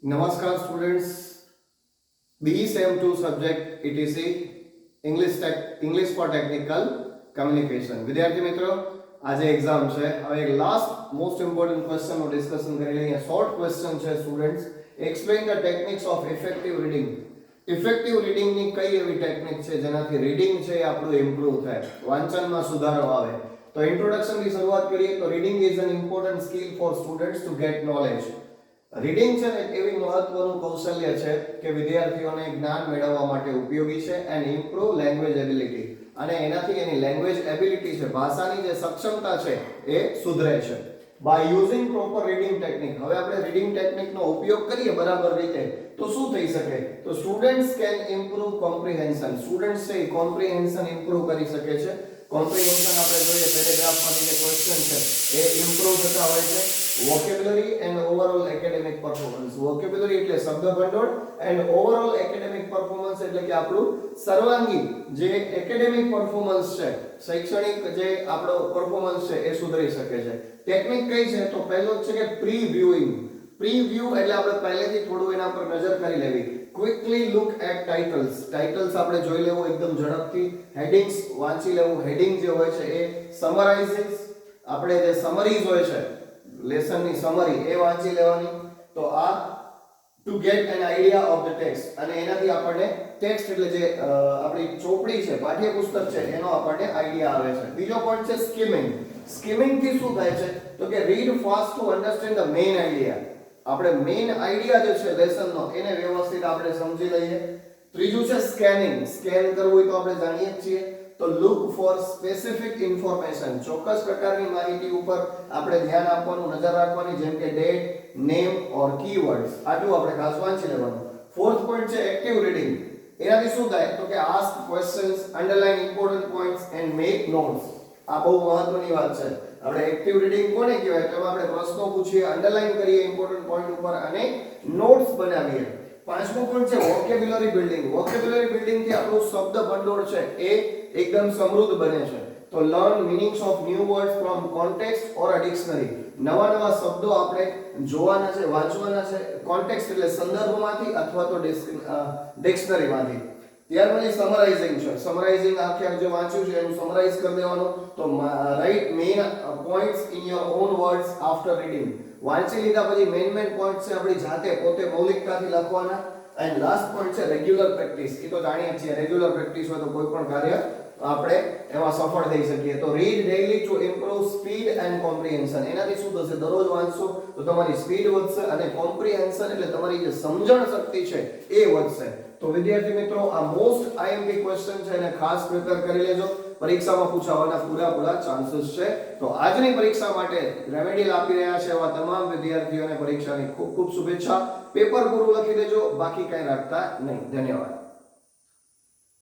Namaskar students, BE Sem 2 subject ETC English for Technical Communication. વિદ્યાર્થી મિત્રો આજે exam છે. હવે એક લાસ્ટ મોસ્ટ ઇમ્પોર્ટન્ટ ક્વેશ્ચન નું ડિસ્કશન કરી લઈએ. શોર્ટ ક્વેશ્ચન છે students. Explain the techniques of effective reading. Effective reading ની કઈ એવી ટેકનિક છે જેનાથી રીડિંગ છે એ આપણું ઇમ્પ્રૂવ થાય, વાંચનમાં સુધારો આવે. તો ઇન્ટ્રોડક્શન થી શરૂઆત કરીએ તો reading is an important skill for students to get knowledge. Reading છે ને એવી મહત્વનું કૌશલ્ય છે કે વિદ્યાર્થીઓને જ્ઞાન મેળવવા માટે ઉપયોગી છે એન્ડ ઇમ્પ્રૂવ લેંગ્વેજ એબિલિટી, અને એનાથી એની લેંગ્વેજ એબિલિટી છે, ભાષાની જે સક્ષમતા છે એ સુધરે છે. By using proper reading technique. હવે આપણે રીડિંગ ટેકનિકનો ઉપયોગ કરીએ બરાબર રીતે તો શું થઈ શકે? તો students can improve comprehension. Students છે એ કોમ્પ્રિહેન્શન ઇમ્પ્રૂવ કરી શકે છે. કોમ્પ્રિહેન્શન આપણે જોઈએ પેરેગ્રાફમાં જે ક્વેશ્ચન છે એ ઇમ્પ્રૂવ થતા હોય છે. Vocabulary and overall academic performance. Vocabulary એટલે શબ્દ ભંડોળ એન્ડ ઓવરઓલ એકેડેમિક પરફોર્મન્સ એટલે કે આપણું સર્વાંગી જે એકેડેમિક પરફોર્મન્સ છે, શૈક્ષણિક જે આપણો પરફોર્મન્સ છે એ સુધરી શકે છે. ટેકનિક કઈ છે? તો પહેલો છે કે પ્રી વ્યુઇંગ. પ્રી વ્યૂ એટલે આપણે પહેલેથી થોડું એના પર નજર કરી લેવી. Quickly look at titles. Titles આપણે જોઈ લેવું એકદમ ઝડપથી. હેડિંગ્સ વાંચી લેવું. હેડિંગ જે હોય છે એ સમરાઇઝિંગ, આપણે જે સમરીઝ હોય છે લેસનની સમરી એ વાંચી લેવાની. તો આ two gate an idea of the text, અને એનાથી આપણને ટેક્સ્ટ એટલે જે આપણી ચોપડી છે, પાઠ્યપુસ્તક છે એનો આપણને આઈડિયા આવે છે. બીજો પોઈન્ટ છે સ્કિમિંગ. સ્કિમિંગ થી શું થાય છે? તો કે read fast to understand the main idea. આપણે મેઇન આઈડિયા જે છે લેસનનો એને વ્યવસ્થિત આપણે સમજી લઈએ. ત્રીજું છે સ્કેનિંગ. સ્કેન કરવું હોય તો આપણે જાણીએ જ છીએ. તો લુક ફોર સ્પેસિફિક ઇન્ફોર્મેશન. ચોક્કસ પ્રકારની માહિતી ઉપર આપણે ધ્યાન આપવાનું, નજર રાખવાની, જેમ કે ડેટ, નેમ ઓર કીવર્ડ્સ. આટલું આપણે ખાસ વાંચી લેવાનું. ફોર્થ પોઈન્ટ છે એક્ટિવ રીડિંગ. એનાથી શું થાય? તો કે ask questions, underline important points and make notes. આ બહુ મહત્વની વાત છે. આપણે એક્ટિવ રીડિંગ કોને કહેવાય? તો આપણે પ્રશ્નો પૂછીએ, અંડરલાઇન કરીએ ઇમ્પોર્ટન્ટ પોઈન્ટ ઉપર અને નોટ્સ બનાવીએ. પાંચમો પોઈન્ટ છે વોકેબ્યુલરી બિલ્ડિંગ. વોકેબ્યુલરી બિલ્ડિંગ થી આપણું શબ્દ ભંડોળ છે એ એકદમ સમૃદ્ધ બને છે. તો learn meanings of new words from context or a dictionary. નવા નવા શબ્દો આપણે જોવાના છે, વાંચવાના છે. કોન્ટેક્સ્ટ એટલે સંદર્ભમાંથી અથવા તો ડિક્શનરીમાંથી. ત્યાર પછી સમરાઇઝિંગ છે. સમરાઇઝિંગ આખે જે વાંચ્યું છે એનું સમરાઇઝ કરી દેવાનું. તો write main points in your own words after reading. વાંચી લીધા પછી મેઇન પોઈન્ટ છે આપણી જાતે પોતે મૌલિકતાથી લખવાના. એન્ડ લાસ્ટ પોઈન્ટ છે રેગ્યુલર પ્રેક્ટિસ. એ તો જાણીએ છીએ, રેગ્યુલર પ્રેક્ટિસ હોય તો કોઈ પણ કાર્ય આપણે એમાં સફળ થઈ શકીએ. તો read daily to improve speed and comprehension. એનાથી શું થશે? દરરોજ વાંચશો તો તમારી સ્પીડ વધશે અને કોમ્પ્રિહેન્શન એટલે તમારી જે સમજણ શક્તિ છે એ વધશે. તો વિદ્યાર્થી મિત્રો આ મોસ્ટ આઈએમપી ક્વેશ્ચન છે એને ખાસ પ્રિપેર કરી લેજો. પરીક્ષામાં પૂછાવાના પૂરા ચાન્સીસ છે. તો આજની પરીક્ષા માટે રેમેડિયલ આપી રહ્યા છે એવા તમામ વિદ્યાર્થીઓને પરીક્ષાની ખૂબ ખૂબ શુભેચ્છા. પેપર પૂરું લખી દેજો, બાકી કઈ રાખતા નહીં. ધન્યવાદ.